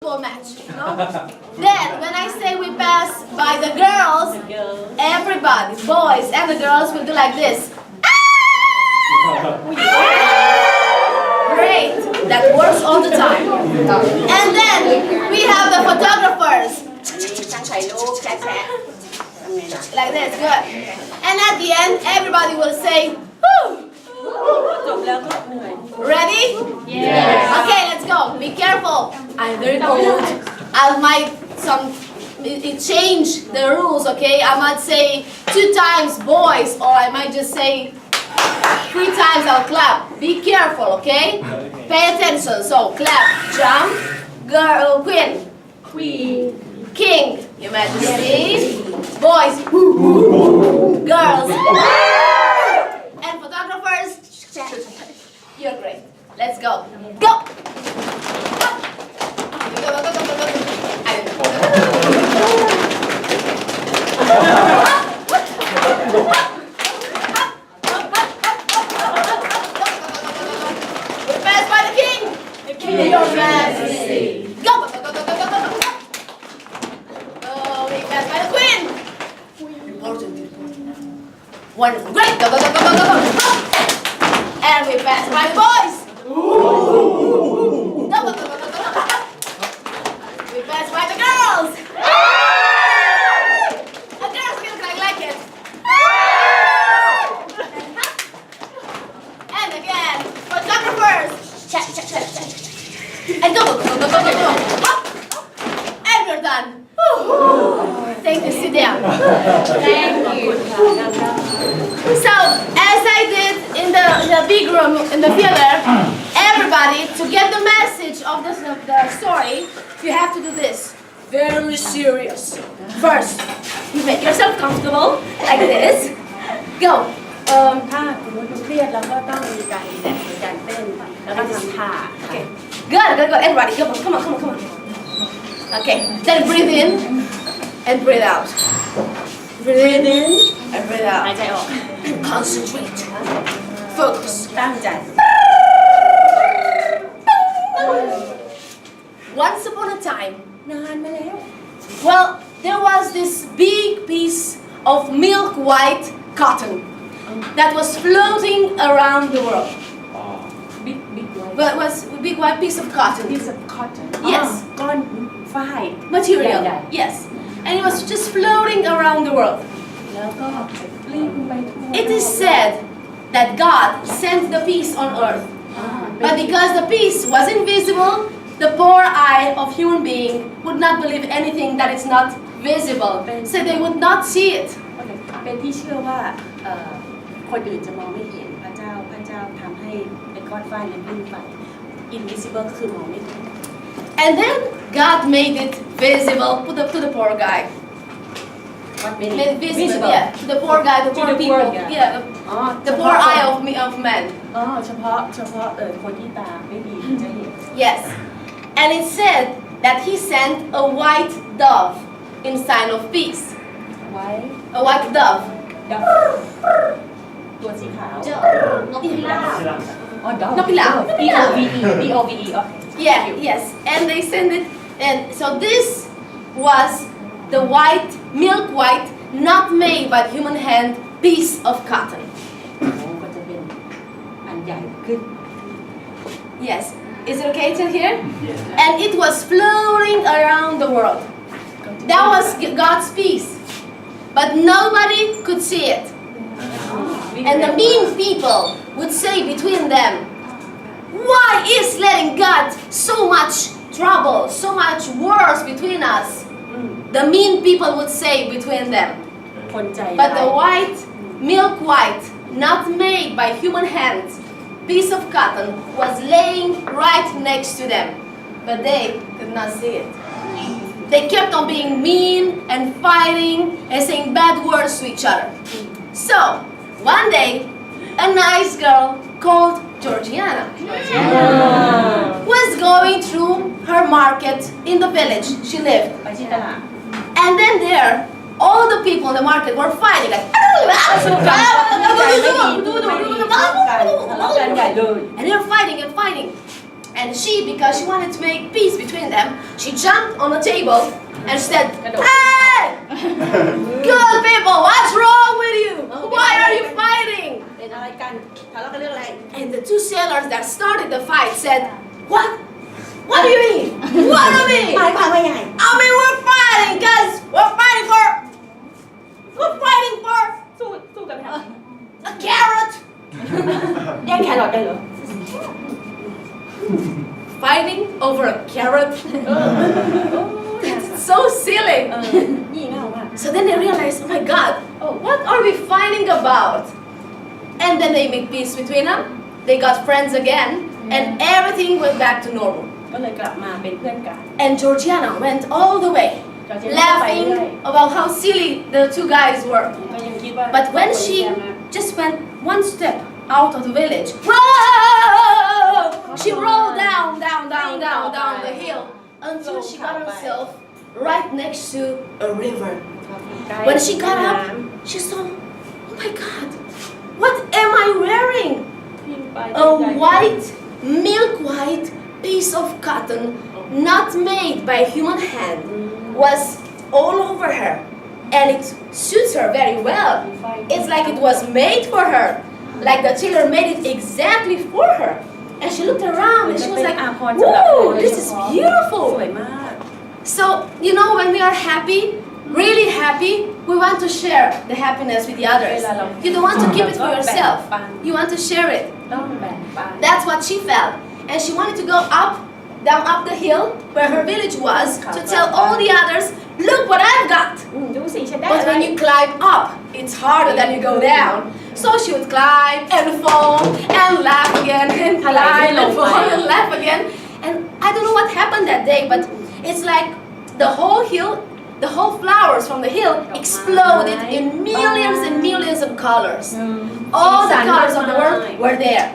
Match, you know? Then, when I say we pass by the girls, everybody, boys and the girls will do like this. Great, that works all the time. And then, we have the photographers. Like this, good. And at the end, everybody will say, woo! Ready? Yeah. Okay, let's go. Be careful. I'm very cold. I might change the rules, okay? I might say 2 times boys, or I might just say 3 times I'll clap. Be careful, okay? Pay attention. So, clap, jump, girl, queen, king, your majesty, boys, girls, and photographers. You're great. Let's go. Go! We pass by the king. Your majesty. Go! Oh, we pass by the queen. Important. Wonderful. Great. Go. And we pass by the boys. Go. We pass by the girls. The girls feel like it. And again, photographers. Check. And go. And we're done. Thank you. Sit down. Thank you. So, as I did in the big room in the theater, everybody, to get the message of the story, you have to do this. Very serious. First, you make yourself comfortable, like this. Go. ถ้าสมมติมันเครียดเราก็ต้องมีการรีแลกซ์มีการเต้นแล้วก็ทำท่า Okay. Good. Everybody, come on. Okay. Then breathe in and breathe out. Breathe in and breathe หาย out. ใจออก Concentrate. Focus. ตั้งใจ Once upon a time, นานมาแล้ว well, there was this big piece of milk white cotton that was floating around the world. บิ๊กไว้ But it was a big white piece of cotton. piece of cotton Yes. ก้อนฝ้าย Material. ใหญ่ Yes. And it was just floating around the world. ๆแล้วก็กลิ้งไปทั่ว It is said that God sent the peace on earth. อ่า But because the peace was invisible, the poor eye of human being would not believe anything that is not visible. So they would not see it. เป็นที่เชื่อว่าคนอื่นจะมองไม่เห็นพระเจ้าทำให้เป็นก้อนฝ้ายนั้นกลิ้งไป invisible ก็คือมองไม่เห็น And then God made it visible to the poor guy. What made Made it it visible, yeah, to the poor guy, the To poor the people, poor guy. yeah, อ๋อ the poor eye of man. อ๋อเฉพาะคนที่ตาไม่ดีถึงจะเห็น Yes, and it said that he sent a white dove in sign of peace. ไว้ A white dove. ดอกตัวสีขาว นกพิราบ อ๋อดอก นกพิราบ DOVE โอเค Yeah, yes, and they sent it, and so this was the white, milk white, not made by human hand, piece of cotton. ก็จะเป็นอันใหญ่ขึ้น Yes, is it okay till here? And it was floating around the world. That was God's peace, but nobody could see it. And the mean people would say between them, why is letting God so much trouble, so much wars between us? The mean people would say between them. คนใจ But the ร้าย white, milk white, not made by human hands, piece of cotton was laying right next to them. But they could not see it. They kept on being mean and fighting and saying bad words to each other. So, one day, a nice girl called Georgiana was going through her market in the village she lived. ไปที่ตลาด And then there, all the people in the market were fighting like, And they're fighting and fighting. And she, because she wanted to make peace between them, she jumped on the table and she said, "Hey, good people, what's wrong with you? Why are you fighting?" เป็นอะไรกันทะเลาะกันเรื่องอะไร And the two sailors that started the fight said, "What? What do you mean? What do you หมาย mean? ความว่ายังไง I mean, we're fighting, guys. We're fighting forสู้กันไหมคะ a carrot." แย่งแครอทกันเหรอ Fighting over a carrot. โอ้ It's so silly. ยี่เง่ามาก So then they realized, oh my God, what are we fighting about? And then they make peace between them. They got friends again, and everything went back to normal. ก็เลยกลับมาเป็นเพื่อนกัน And Georgiana went all the way, Georgiana laughing ไปเรื่อย about how silly the two guys were. ก็ยังคิดว่า But when คน she แย่มาก just went one step out of the village, whoa! She rolled down the hill until she got herself right next to a river. When she got up, she saw, oh my God, what am I wearing? A white, milk white piece of cotton, not made by human hand, was all over her. And it suits her very well. It's like it was made for her. Like the tailor made it exactly for her. And she looked around and she was like, whoa, this is สวย beautiful. มาก So, you know, when we are happy, really happy, we want to share the happiness with the others. You don't want to keep it for yourself. You want to share it. ต้องแบ่งปัน That's what she felt. And she wanted to go down up the hill where her village was to tell all the others, look what I've got. ดูสิฉันได้ But อะไร when you climb up, it's harder than you go down. So she would climb and fall and laugh again and climb and fall and laugh again. And I don't know what happened that day, but it's like the whole hill, the whole flowers from the hill exploded in millions and millions of colors. All the colors of the world were there.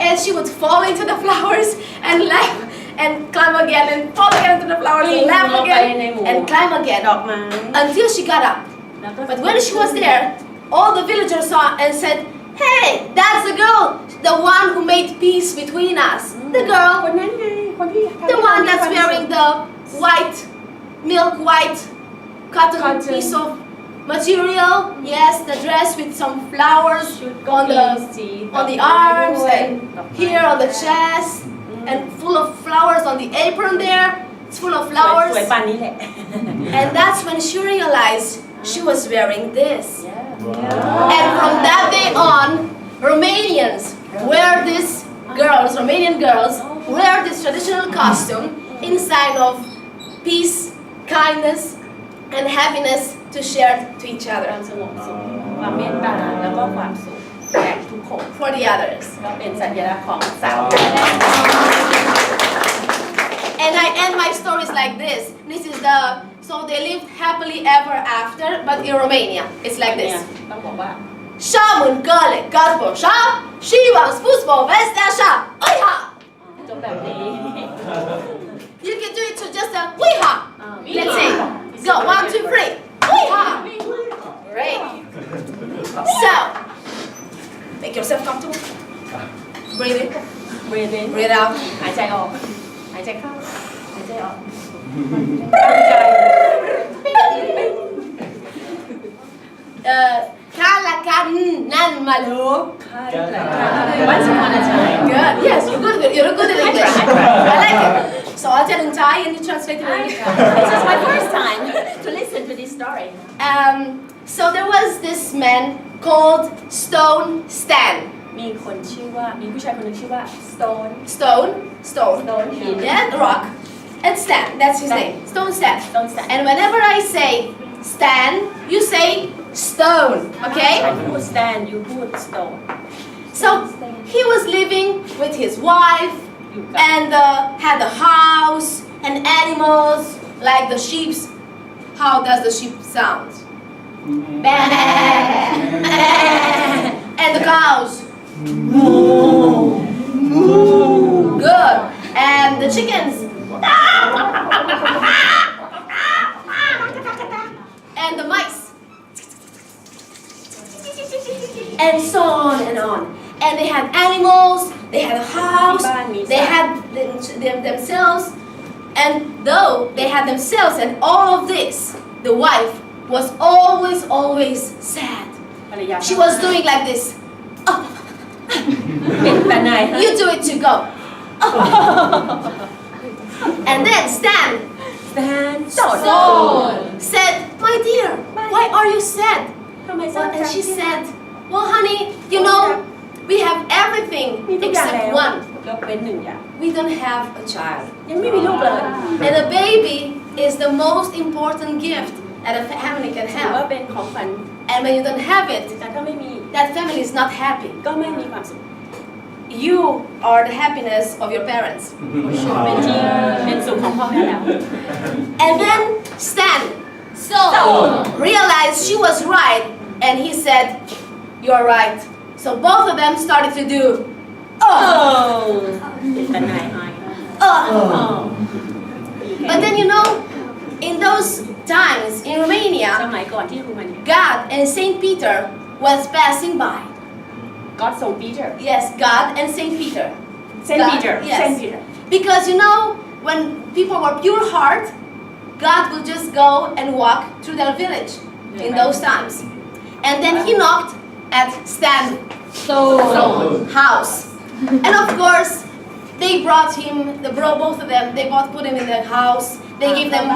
And she would fall into the flowers and laugh and climb again and fall again into the flowers and laugh again and climb ด again อกไม้ until she got up. แล้วก็ But when she was there, all the villagers saw and said, hey, that's the girl, the one who made peace between us. The คน girl, นั้นไงคนที่ the one that's wearing the white, milk white cotton piece of material. Yes, the dress with some flowers on the arms and here on the chest and full of flowers on the apron there. It's full of สวย flowers. ปานนี้แหละ And that's when she realized she was wearing this. And from that day on, Romanians wear this Romanian girls wear this traditional costume in sign of peace, kindness, and happiness to share to each ควา other มสงบสุขความเมตตาแล้วก็ความสุขแก่ทุกคน for the others. ก็เป็นสัญลักษณ์ของสาว And I end my stories like this. This is so they lived happily ever after, but in Romania, it's like เนี่ย this. ต้องบอกว่า Și mâncăle, gazbă, așa, și v-am spus povestea așa, uiha! จบแบบนี้ You can do it to just a uiha! Let's say, go, 1, 2, 3, uiha! Great. So, make yourself comfortable. Breathe in, breathe in breathe out. หายใจออกหายใจเข้าหายใจออก Kalakan nan malu. Once upon a time Good. Yes, you're good at English. I like it. So I'll tell in Thai and you translate it in English. This is my first time to listen to this story So there was this man called Stone Stan. มีคนชื่อว่ามีผู้ชายคนหนึงชื่อว่า Stone Stone. Stone Yeah, rock. And Stan. That's his name. Stone Stan. Stone Stan And whenever I say Stan, you say Stone. Okay? I put stand you put stone So he was living with his wife อยู่กับ and had a house and animals like the sheep's. How does the sheep sound? And the cows. Good. And the chickens. And the mice. And so on and on. And they had animals, they had a house, they had themselves, and though they had themselves and all of this, the wife was always sad. ภรรยา She was doing like this. เป็นแต่นายฮะ You do it to go. And then Stan แฟนโสด said, "My dear, why are you sad?" ทำไมเศร้า And จัง she said, "Well, honey, you know, we have everything มีทุกอย่าง except แล้ว one. ยกเว้นหนึ่งอย่าง We don't have a child. ยังไม่มีลูกเลย And a baby is the most important gift that a family can ถือว่า have. เป็นของขวัญ And when you don't have it, แต่ถ้าไม่มี that family is not happy. ก็ไม่มีความสุข You are the happiness of your parents." เป็นที่เป็นสุขของพ่อแม่แล้ว And then Stan realized she was right, and he said, "You're right." So both of them started to do, เป็นแต่นายหาย But then you know, in those times in ส Romania, มัยก่อนที่รูมาเนีย God and Saint Peter was passing by. ก็ส่งปีเตอร์ Yes, God and Saint Peter. เซนต์ปีเตอร์ Yes. เซนต์ปีเตอร์ Because you know, when people were pure heart, God will just go and walk through their village in those times. And then he knocked at Stan's house. And of course, they brought him, both of them, they both put him in their house. They gave them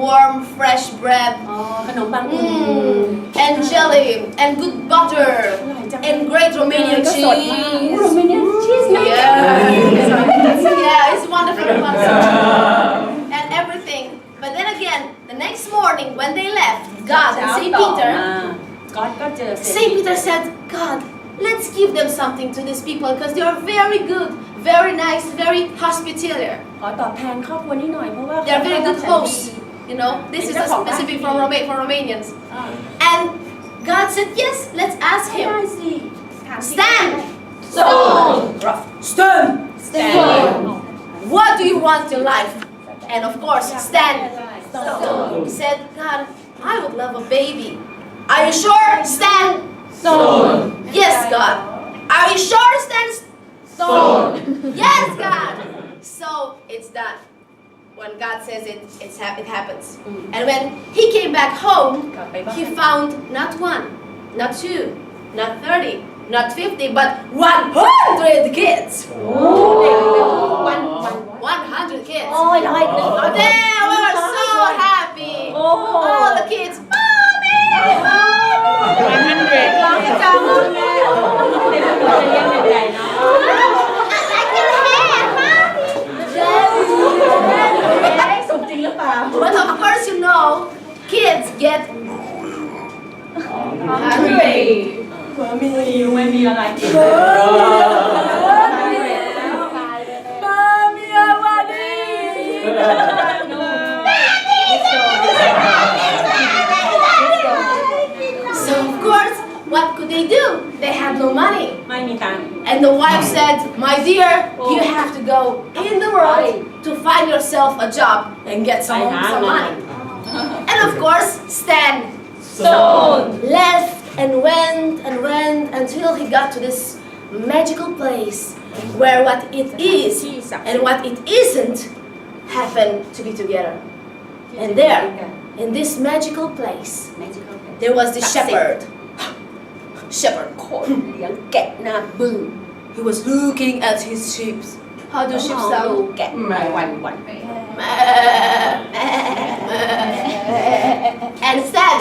warm, fresh bread, อ๋อขนมปังอุ่น and jelly, and good butter, and great Romanian ก็สดมาก cheese. โรมาเนียนชีสนะ Yeah, it's wonderful, wonderful. And everything. But then again, the next morning when they left, God and Saint Peter, ก็เจอ Saint Peter said, "God, let's give them something to these people because they are very good, very nice, very hospitalier. ขอตอบแทนครอบครัวนี้หน่อยเพราะว่า They are very good hosts. You know, this is a specific for Romanians." And God said, "Yes, let's ask ได้ him. สิ Stand. Stand. What do you want in life?" And of course, Stan said, "God, I would love a baby. Are you sure, Stan?" "Yes, God." "Are you sure, Stan?" "Yes, God." So it's done. When God says it, it happens. And when he came back home, he found not one, not two, not 30, not 50, but 100 kids. 100 kids. โอ้ยร้อยหนึ่งร้อย They were so happy. All the kids, "Mommy! 100ร้อยจังเลยเด็กๆจะเลี้ยงใหญ่ๆเนาะ I like your hair, Mommy!" สมจริงหรือเปล่า But of course, you know, kids get hungry. ไม่มีอะไรกิน Mommy, I want to So of course, what could they do? They had no money. ไม่มีตังค์ And the wife said, "My dear, you have to go in the world to find yourself a job and get some money." And of course, Stan left and went until he got to this magical place where what it is and what it isn't happen to be together. And there, in this magical place, there was the shepherd. Shepherd. คนเลี้ยงแกะหน้าบึ้ง He was looking at his sheep. How do sheep ดู sound? แกะวัน And Stan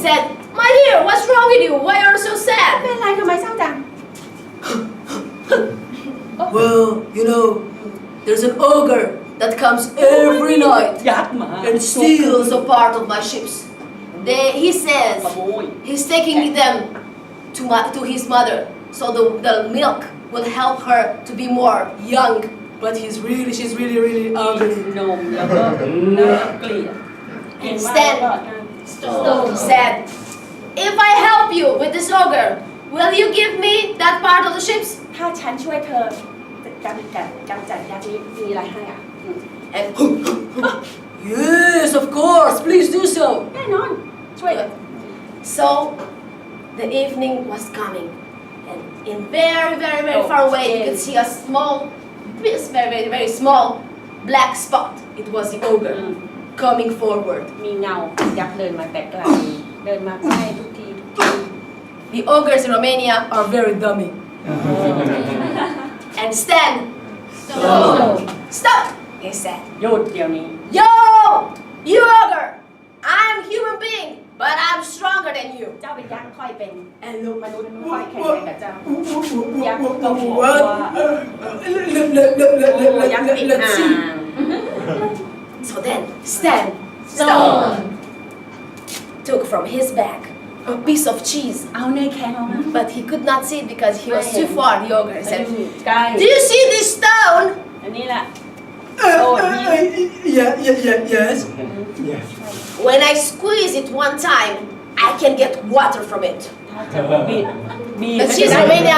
said, "My dear, what's wrong with you? Why are you so เป็น sad?" ไรทำไมเศร้าจัง "Well, you know, there's an ogre that comes every night ยักษ์หมา and steals a part of my sheep. He ข says โมย he's taking them to his mother, so the milk will help her to be more young. But she's really ugly." นมแล้วก็น่าเกลียดเห็นว่าแล้วก็ Said, "If I help you with this ogre, will you give me that part of the sheep?" ถ้าฉันช่วยเธอกำจัดยักษ์นี้มีอะไรให้อ่ะ And yes, of course, please do so. แน่นอนช่วย So the evening was coming, and in very far away, you could see a small this very, very, very small black spot. It was the ogre coming forward. มีเงายักษ์เดินมาแต่ไกลเดินมาใกล้ทุกที The ogres in Romania are very dummy. And stand. Stop, he said. หยุดเดี๋ยวนี้ Yo, you ogre. I'm human being, but I'm stronger than you. เจ้าเป็นยักษ์ค่อยเป็น And look, มนุษย์ค่อยแข็งแรงกับเจ้า ยักษ์ก็หัว ยักษ์ติด Let's ห่า see. ง So then, Stan Stone took from his bag a piece of cheese, เอาเนยแข็งออกมา but he could not see it because he was too far. The ogre said, ใกล้ "Do you see this stone? อันนี้แหละ Yes. When I squeeze it one time, I can get water from it." ถ้าจะบีบ The cheese in Romania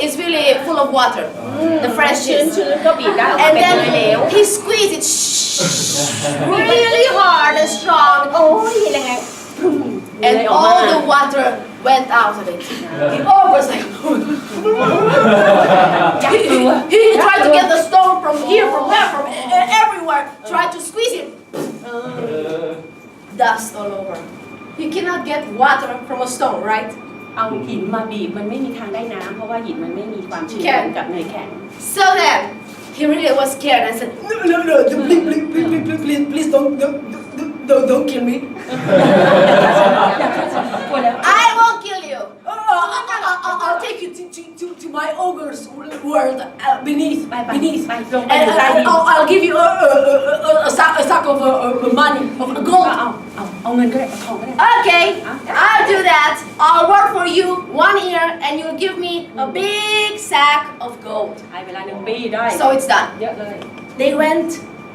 is really full of water. The fresh ชื้น cheese. ชื้นก็บีบได้ออกมา And เป็นเนยเหล then ว he squeezed it really hard and strong, โอ้ยแรง and all the water went out of it. The ogre was like, he tried to get the stone from here, from there, from everywhere, tried to squeeze it. Dust all over. You cannot get water from a stone, right? เอาหินมาบีบมันไม่มีทางได้น้ำเพราะว่าหินมันไม่มีความชื้น แข็ง กับเนยแข็ง So then, he really was scared and said, No, please don't kill me. กลัวแล้ว I won't kill you. I'll take you to my ogre's world beneath. Bye. Beneath. Bye. Don't And bye. I'll give you a sack of money, of เอา gold. เอาเงินก็ได้เอาทองก็ได้ Okay, I'll do that. I'll work for you 1 year and you'll give me a big sack of gold. ให้เวลา1 ปีได้ So it's done. เยอะเลย They went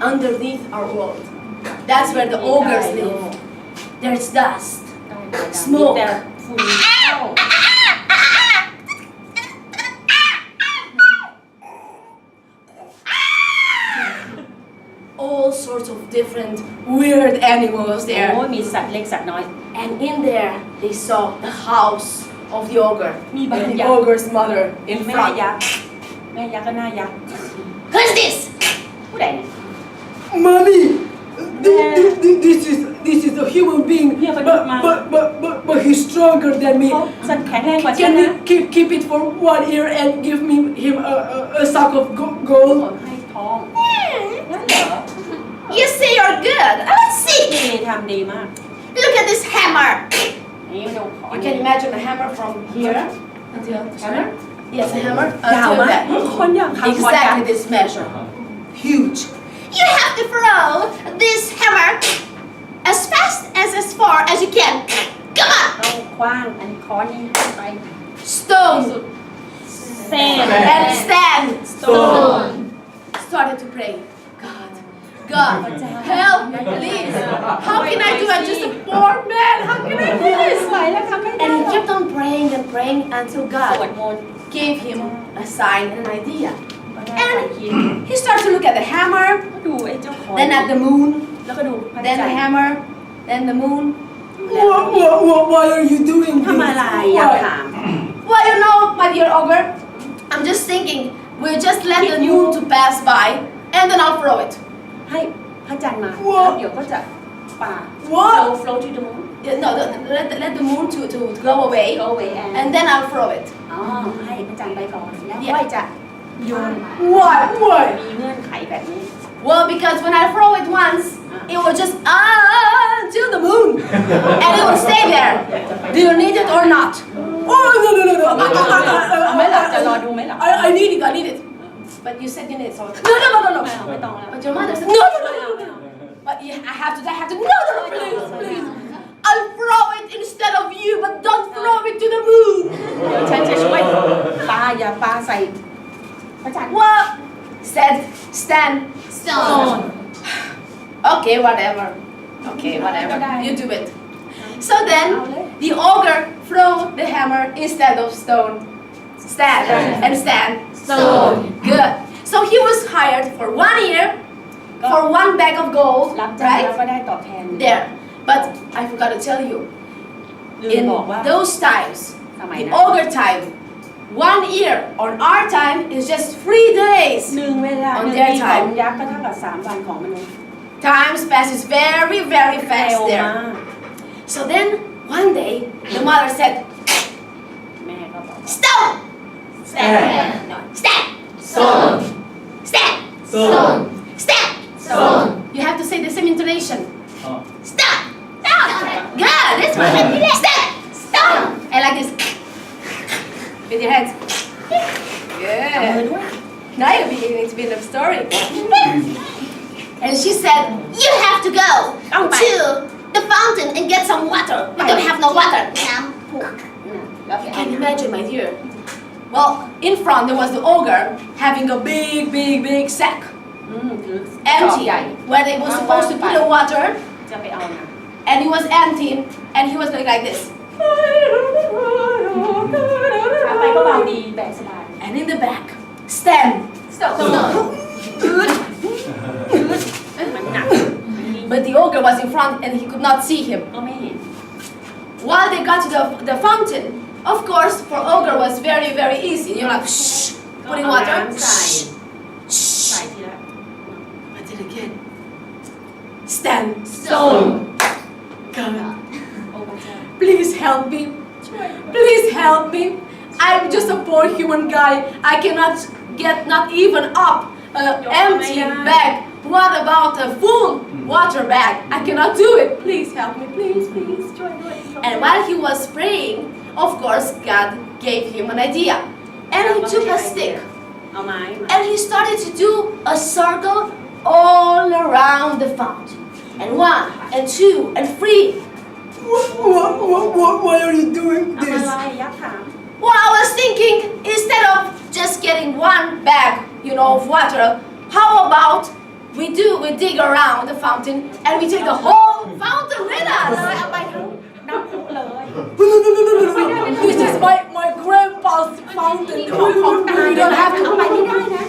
underneath our world. That's where the ogres live. There's dust. ได้ Smoke. แต่ฝุ่นเข้า All sorts of different weird animals โอ้ there. มีสัตว์เล็กสัตว์น้อย And in there, they saw the house of the ogre Mi ba and the yak? ogre's mother in แม่ front. ยักษ์แม่ยักษ์ก็หน้ายักษ์ Who's this? ผู้ใดเนี่ย Mommy, this is a human being, Yeah, but Mom. but he's stronger than me. เขาสัตว์แข็งแรงกว่าฉัน Can นะ we keep it for 1 year and give him a sack of ขอ gold? ให้ทองนั่นเหรอ You say you're good. Let's ดี see. ทำดีมาก Look at this hammer. นี่มาดูขอ You can imagine a hammer from here until Hammer? Yes, a hammer ยาว until มาก that. คนอย่างคำคอนยัก Exactly ษ์ this measure. Huge. You have to throw this hammer as fast as far as you can. Come on. ต้องคว้างอันนี้ค้อนนี่ไป Stone เส้น and stand. Stone. Started to pray. God, help me, please. How can I do it? I'm just a poor man. How can I do this? ไหวแล้วทำไม่ได้ And he kept on praying and praying until สวด God มนต์ gave him a sign and an idea. ก็ได้ความคิด He started to look at the hammer, ก็ดูไอ้เจ้าของ then at the moon, แล้วก็ดูพระ then จั the นทร์ hammer, then the moon. Why are you doing this? ทำอะไรอยากถาม Well, you know, my dear ogre, I'm just thinking we'll just let the moon to pass by and then I'll throw it. ให้พระจันทร์มา ว้าว แล้วเดี๋ยวก็จะป่า What? flow to the moon Yeah, no, let the moon to go away go away and and then I'll throw it. อ๋อให้พระจันทร์ไปก่อนแล้ว Yeah. ค่อยจะโยน Why? มีเงื่อนไขแบบนี้ Well, because when I throw it once, it will just till the moon, and it will stay there. Do you need it or not? Oh no. เอาไหมล่ะจะรอดูไหมล่ะ I need it. But you said you need it, so. No. ไม่เอาไม่ต้องแล้ว But your mother said no. But yeah, I have to. No, please. I'll throw it instead of you, but don't throw it to the moon. เดี๋ยวฉันจะช่วยปาอย่าปาใส่พระจันทร์ What? Said Stan. Stone. Okay, whatever. You do it. So then, the ogre threw the hammer instead of stone. Stand. Stone. Good. So he was hired for 1 year for 1 bag of gold, รับจ้างแล้ว right? ก็ได้ตอบแทน There. But I forgot to tell you, ลืม in บอกว่า those times, สมัย the นั้น ogre time, 1 year on our time is just 3 days. หนึ่งเวลา On หนึ่ง their ปีของ time. ยักษ์ก็เท่ากับ3 วันของมนุษย์ Time passes very, very เร็ fast วมา there. ก So then, one day, the mother said, แม่ก็บอก Stop! Stand. No, stand! Son. Stand! Son. Stand! Son. You have to say the same intonation. Oh. Stop! Stop! Good! That's what I did. Stop! Stop! And like this. With your hands. เอามือ Good. ด้วย Now it's been a story. And she said, you have to go to the fountain and get some water. We don't have no water. แล้ว You can imagine, my dear. Well, in front there was the ogre having a big, big, big sack, ถือ empty, ใหญ่ where they were supposed to put the water, จะไปเอานะ and it was empty, and he was going like this. ขาไปก็เบาดีแบกสบาย And in the back, stand. Stop. Good. มันหนัก But the ogre was in front, and he could not see him. ก็ไม่เห็น While they got to the fountain, of course, for ogre was very, very easy. You're like, shh, putting water. เอาน้ำใส่ Shh. ใส่ทีละ But then again, stand. Son. God, โอ้พระเจ้า please help me. ช่วย Please help me. I'm just a poor human guy. I cannot get not even up an empty bag. What about a full water bag? I cannot do it. Please help me. Please, please. ช่วยด้วย And while he was praying, of course, God gave him an idea. And he took a stick เอาไม้มา and he started to do a circle all around the fountain. And 1 and 2 and 3. Why are you doing เอา this? อะไรยักษ์ถาม Well, I was thinking, instead of just getting 1 bag, of water, how about we dig around the fountain and we take the whole fountain with เลย us? เอาไปทั้งน้ำพุเลย No. This is my grandpa's fountain. ของตาย We don't have to. เอาไปไม่ได้นะ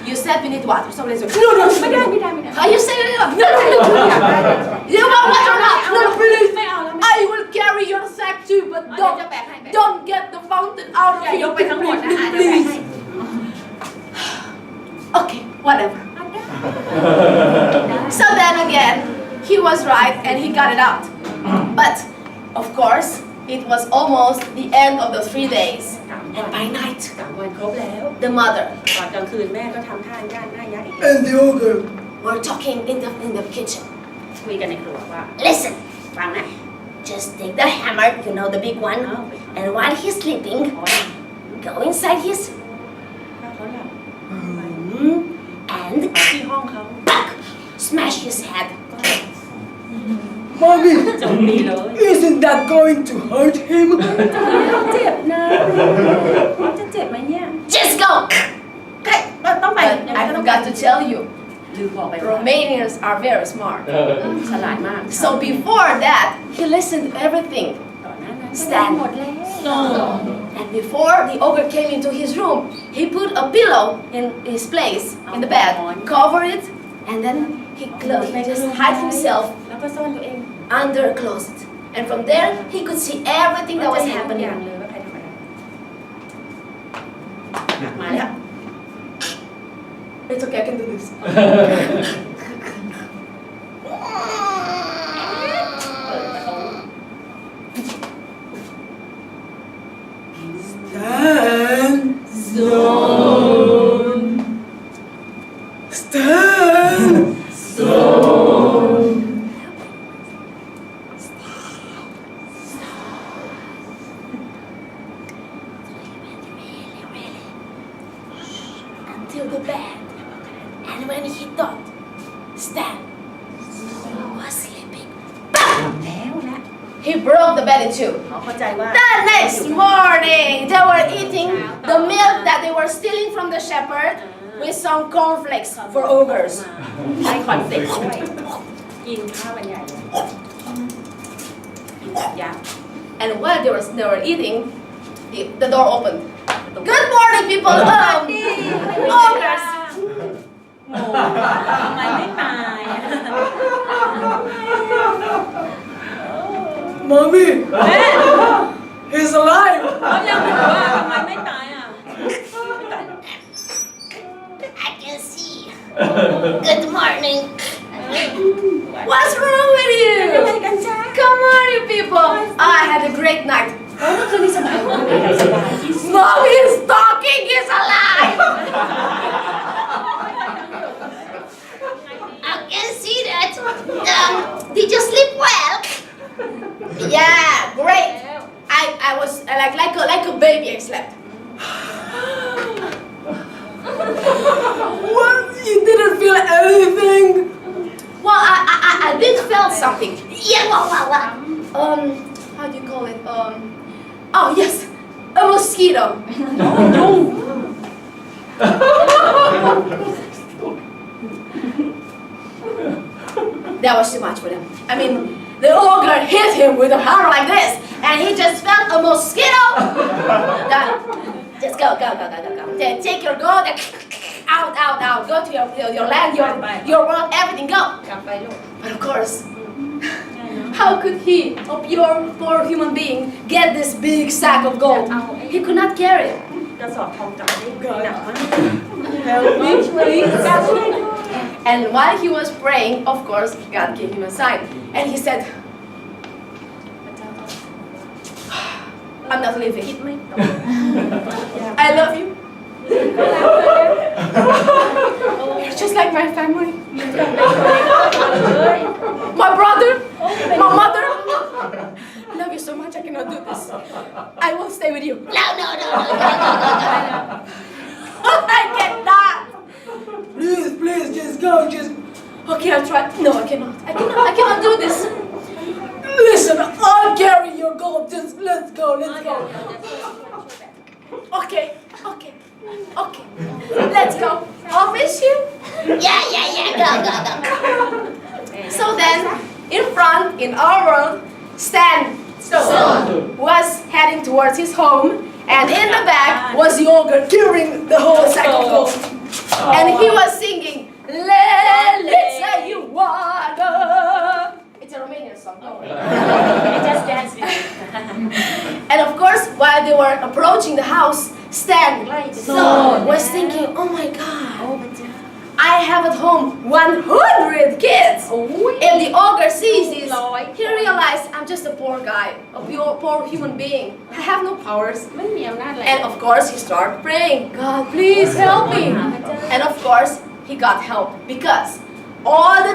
You said we need water. Somebody said, No. ไม่ได้ไม่ได้ไม่ได้ Are you saying it? No. You want water or not? No, please. ไม่เอาแล้ว I will carry your sack too, but เดี๋ยวจะแบกให้แบก don't get the fountain out of อย่ายก here. ไปทั้งหมดนะคะเดี๋ยวแบกให้ Okay, whatever. So then again, he was right and he got it out. But of course, it was almost the end of the 3 days. And by night, 3 วันครบแล้ว the mother ก่อนกลางคืนแม่ก็ทำท่าย่านหน้ายักษ์อีก And the ogre. were talking in the kitchen. คุยกันในครัวว่า Listen, ฟังนะ just take the hammer, the big one, and while he's sleeping, ขอนะ go inside his ถ้าเขาหลับ room and ที่ห้องเขา smash his head. Mommy, โจมตีเลย isn't that going to hurt him? เขาเจ็บนะเขาจะเจ็บไหมเนี่ย Just go! เราต้องไป But ยังไง I ก็ต้องไป forgot to tell you, ลืมบอกไปว่า Romanians are very smart. ฉลาดมาก So before that, he listened to everything. ก่อนหน้านั้น Stand. หมดแล้ว And before the ogre came into his room, he put a pillow in his place in the bed, covered it, and then he just hid himself แล้วก็ซ่อนตัวเอง under a closet. And from there, he could see everything that was ทุกอย่าง happening. เลยว่าใครทำอะไรมาแล้ว It's okay, I can do this. Stand. Stand. Until the bed. And when he thought, Stan was sleeping, แล้วนะ he broke the bed in two. เขาเข้าใจว่า The next morning, they were eating the milk that they were stealing from the shepherd with some cornflakes for ogres. ได้คอนเฟลกต์ด้วยกินข้าวกันใหญ่เลยกินแบบยักษ์ And while they were eating, the door opened. Good morning, people. Ogres. โง่ทำไมไม่ตายอะ Mommy, แม่ he's alive. เขายังบอกว่าทำไมไม่ตาย Good morning. What's wrong with you? อะไรกันจ๊ะ Come on, you people. I had a great night. เมื่อคืนนี้สบายมากเลยสบายที่สุด Mom is talking. He's alive. I can see that. Did you sleep well? Yeah, great. I was like a baby. I slept. What? You didn't feel anything? Well, I did feel something. Yeah, what? How do you call it? Oh yes, a mosquito. That was too much for them. I mean, the ogre hit him with a hammer like this, and he just felt a mosquito. Just go. Then take your gold and out. Go to your land, your world, everything. Go. กลับไปลูก But of course, how could he, a pure, poor human being, get this big sack of gold? He could not carry it. กระสอบทองกลับไปได้หนักมาก Help me, please. And while he was praying, of course, God gave him a sign. And he said, I'm not leaving. I love you. You're just like my family. My brother, my mother. I love you so much, I cannot do this. I will stay with you. No. I cannot. Please, just go. Just Okay, I'll try. No, I cannot. I cannot do this. listen. I'll carry your gold. Just let's go. Okay. Let's go. I'll miss you. Yeah. Go. So then, in front, in our world, Stan Stone was heading towards his home, and in the back was the ogre carrying the whole sack of gold. And he was singing, let's say you wanna. It's a Romanian song, don't worry. just dance And of course, while they were approaching the house, Stan was thinking, oh my god, I have at home 100 kids. If the ogre sees this, he realized I'm just a poor guy, a poor human being. I have no powers. ไม่มีอำนาจอะไร And of course, he started praying, God, please help me. And of course, he got help because all the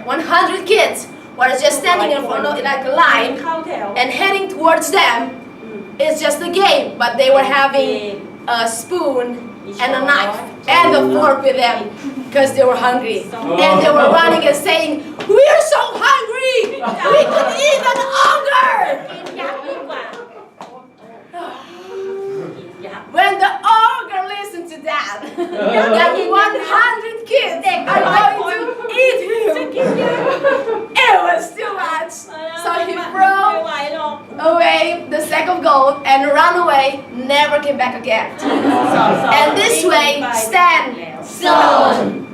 100 kids were just standing in front of like a line เข้าแถว and heading towards them. It's just a game, but they were having a spoon and a knife and a fork with them because they were hungry. And they were running and saying, we're so hungry! We could eat an ogre! กินยักษ์ดีกว่ายักษ์ When the ogre listened to that 100 kids are going to eat him. It was too much. So he ไม่ broke ไหวหรอก away the sack of gold and ran away, never came back again. And this way, Stan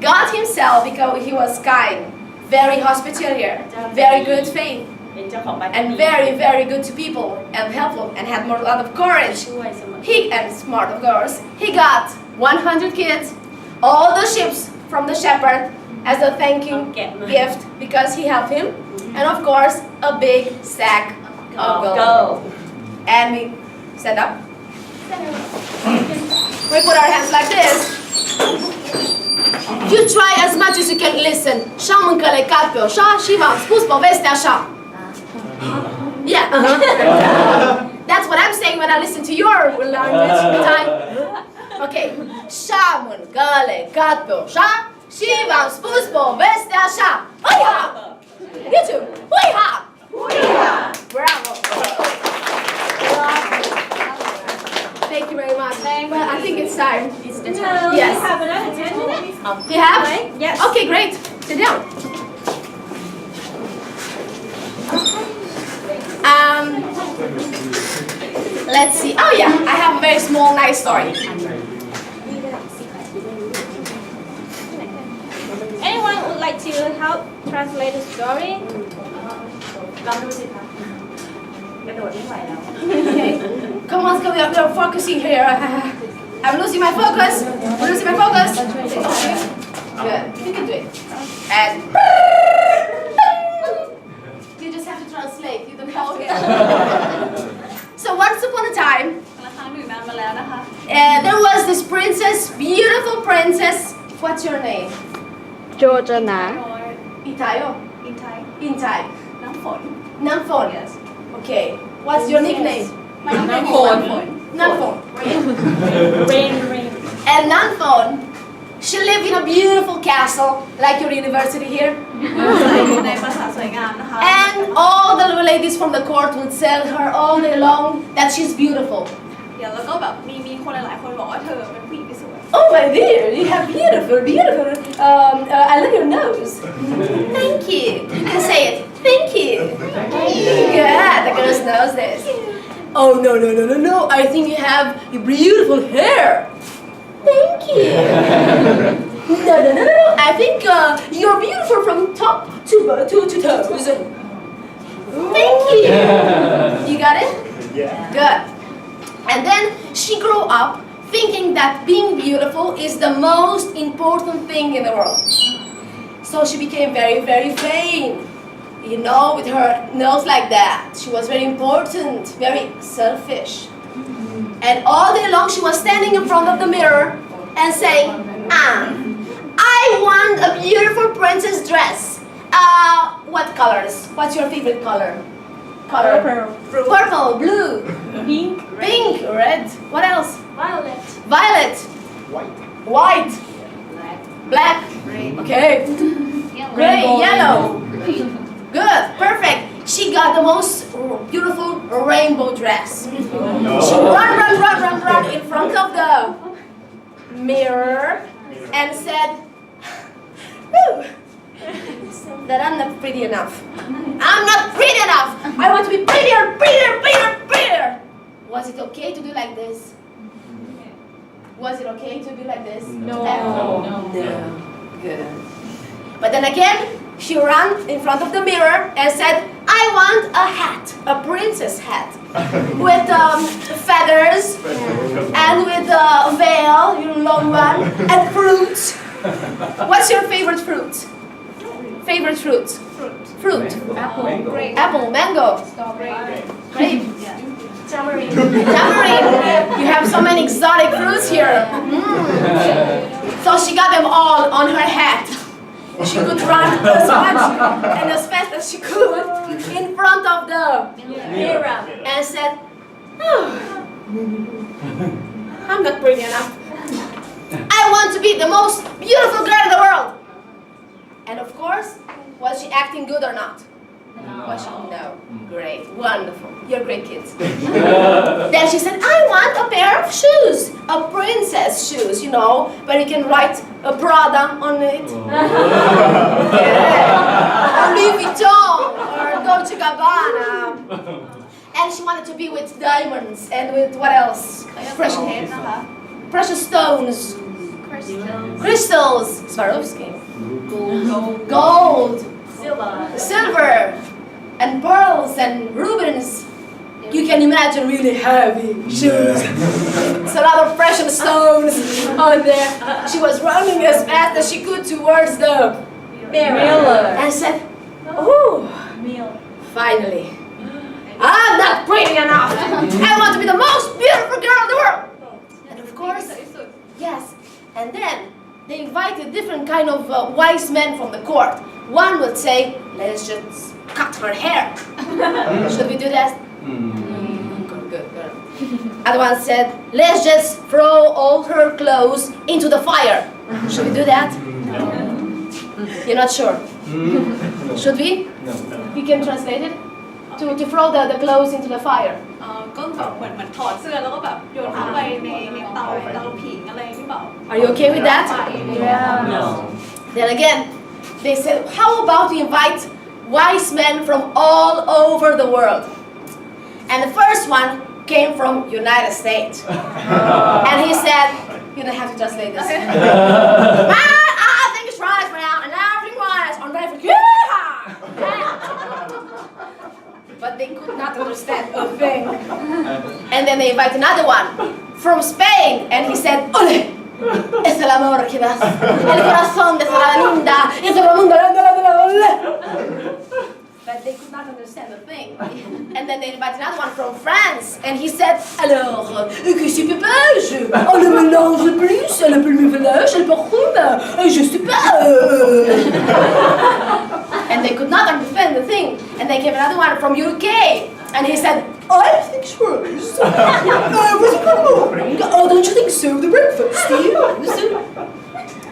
got himself because he was kind, very hospitalier, very good faith, เป็นเจ้าของบ้าน and very good to people, and helpful, and had a lot of courage. ช่วยเสมอ He and smart, of course. He got 100 kids, all the ships from the shepherd as a thank you gift because he helped him, and of course a big sack of gold. And we stand up. We put our hands like this. You try as much as you can listen. Și am încălecat pe oșa și v-am spus povestea așa. Yeah. That's what I'm saying when I listen to your language time. Okay. Și-am încălecat pe oșa și v-am spus povestea așa. Uiha! You too. Uiha! Bravo. Thank you very much. Well, I think it's time. It's the time. Yes. We have another 10 minutes. You have? Yes. Okay, great. Sit down. Let's see. Oh yeah, I have a very small, nice story. Anyone would like to help translate the story? ลองดูสิคะกระโดดไม่ไหวแล้ว Okay. Come on, we're focusing here. I'm losing my focus. I'm losing my focus. Okay. Good. You can do it. And you just have to translate. You don't have to. So once upon a time, ละครั้งหนึ่งนานมาแล้วนะคะ there was this princess, beautiful princess. What's your name? Georgiana. Itayo. อินไทย Intai. น้ำฝน Namphon. Yes. Okay. What's your nickname? ไม่ต้องเป็นฝน Namphon. Rain, rain. And Namphon, she lived in a beautiful castle, like your university here. อยู่ในปราสาทสวยงามนะคะ And all the ladies from the court would tell her all day long that she's beautiful. เดี๋ยวแล้วก็แบบมีคนหลายๆคนบอกว่าเธอเป็นผู้หญิงที่สวย Oh my dear, you have beautiful. I love your nose. Thank you. You can say it. Thank you. Good. The girls knows this. Oh no. I think you have beautiful hair. Thank you. No. I think you're beautiful from top to toes. Thank you. You got it? Yeah. Good. And then she grew up thinking that being beautiful is the most important thing in the world. So she became very, very vain. You know, with her nose like that. She was very important, very selfish. And all day long she was standing in front of the mirror and saying, I want a beautiful princess dress. What colors? What's your favorite color? Purple, blue, pink, red. What else? Violet. Violet, White. white, black. Okay. Gray, yellow. Good, perfect. She got the most beautiful rainbow dress. She run in front of the mirror and said, "Whew, that I'm not pretty enough. I'm not pretty enough. I want to be prettier. Was it okay to do like this? Was it okay to be like this? No. No. Good. But then again, she ran in front of the mirror and said, I want a hat, a princess hat, with feathers and with a veil, long one, and fruits. What's your favorite fruit? Favorite fruit? Fruit. Apple, mango, grape, tamarind. You have so many exotic fruits here. So she got them all on her hat. She could run as much and as fast as she could in front of the mirror and said, I'm not pretty enough. I want to be the most beautiful girl in the world. And of course, was she acting good or not? Was she? No. Great. Wonderful. You're great kids. Then she said, I want a pair of shoes. A princess shoes, you know, where you can write a Prada on it. Yeah. Or Louis Vuitton or Dolce Gabbana. And she wanted to be with diamonds and with what else? เพชรนะคะ Precious stones. Crystals. Swarovski. Gold. Silver. And pearls and rubies. You can imagine really heavy shoes. It's a lot of precious stones on there. She was running as fast as she could towards the mirror and said, oh, finally, I'm not pretty enough. I want to be the most beautiful girl in the world. And of course, yes. And then they invited different kind of wise men from the court. One would say, let's just cut her hair. Should we do that? Good. Other one said, let's just throw all her clothes into the fire. Should we do that? You're not sure? Should we? No. You can translate it? To throw the clothes into the fire. ก็แบบเหมือนถอดเสื้อแล้วก็แบบโยนเข้าไปในเตาผิงอะไรที่แบบ Are you okay with that? No. Then again, they said, how about we invite wise men from all over the world? And the first one came from United States. And he said, you don't have to translate this. I think it's right now, and everything was on right for But they could not understand a thing. And then they invite another one from Spain, and he said, ole, Es el amor que das, el corazón de toda la linda, y todo el mundo. But they could not understand the thing. And then they invited another one from France, and he said, alors, que c'est pépage? On le mélange plus, le mélange, le parfum, je sais pas. And they could not understand the thing. And they came another one from UK, and he said, I think Schwarz. Was it good morning? Oh, don't you think so? The breakfast, yes.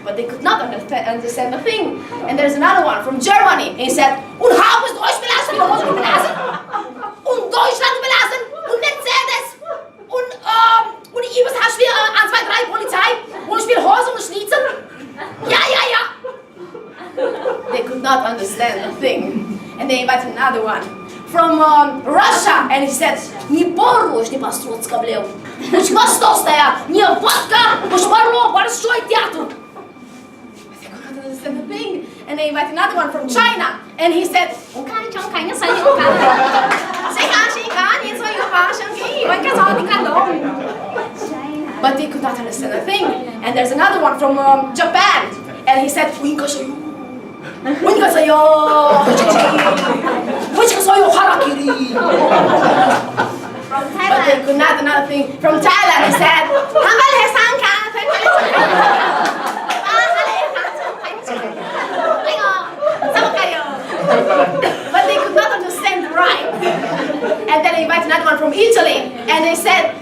But they could not understand the thing. And there's another one from Germany. And he said, und halbes Deutsch belassen, und Deutschland belassen, und Mercedes, und Ibis hast wir 1, 2, 3 Polizei, und ich spiele Hose und Schnitzel. Ja. They could not understand the thing. And they invited another one from Russia. And he said, не борло, не построцка блев. Уж постостая, не водка, уж борло, большой театр. The thing, and they invited another one from China, and he said, but they could not understand a thing. And there's another one from Japan, and he said, from Thailand. But they could not another thing. From Thailand, he said, but they could not understand the right. And then they invited another one from Italy, and they said,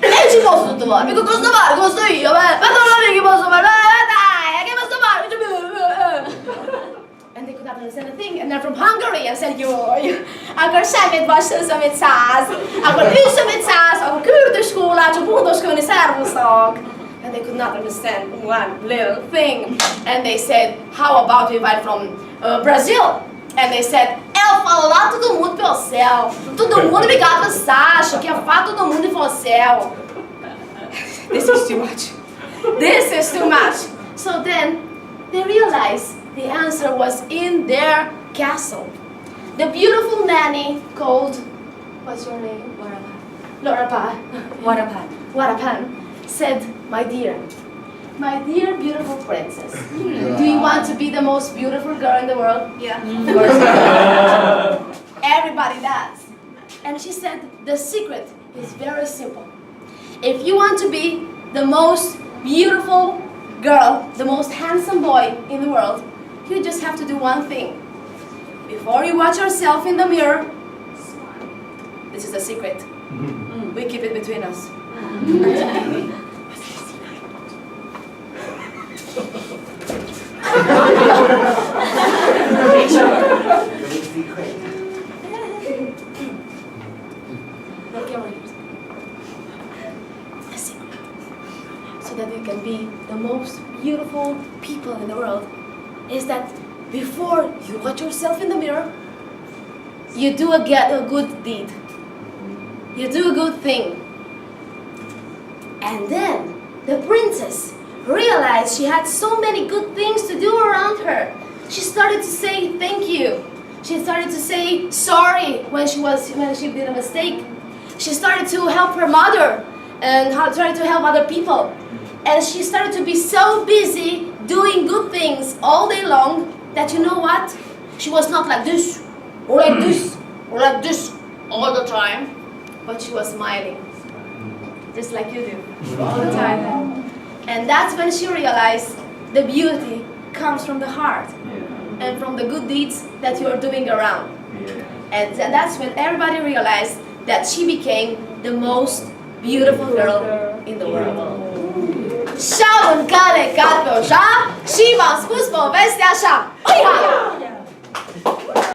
and they could not understand a thing. And then from Hungary, and said, akkor semmit vasszasz, amit száz, akkor üsz, amit száz, akkor küldőskola, csak bundoskodni szervusztok. And they could not understand one little thing. And they said, how about we invite from Brazil? And they said, eu falo lá todo mundo pelo céu. Todo mundo ligado pra Sasha, que eu falo todo mundo pelo céu. This is too much. This is too much. So then they realized the answer was in their castle. The beautiful nanny called, what's your name? Warapan said, my dear beautiful princess, do you want to be the most beautiful girl in the world? Yeah. Of course. Everybody does. And she said, the secret is very simple. If you want to be the most beautiful girl, the most handsome boy in the world, you just have to do one thing. Before you watch yourself in the mirror, this is the secret. We keep it between us. So that we can be the most beautiful people in the world is that before you watch yourself in the mirror, you do a good deed. You do a good thing. And then the princess realized she had so many good things to do around her. She started to say thank you. She started to say sorry when she did a mistake. She started to help her mother and tried to help other people. And she started to be so busy doing good things all day long that, you know what? She was not like this, or like this, or like this all the time, but she was smiling, just like you do, all the time. And that's when she realized the beauty comes from the heart and from the good deeds that you are doing around. And that's when everybody realized that she became the most beautiful girl in the world. Și-au mâncat de cat pe o șa și v-am spus povestea așa. Uia!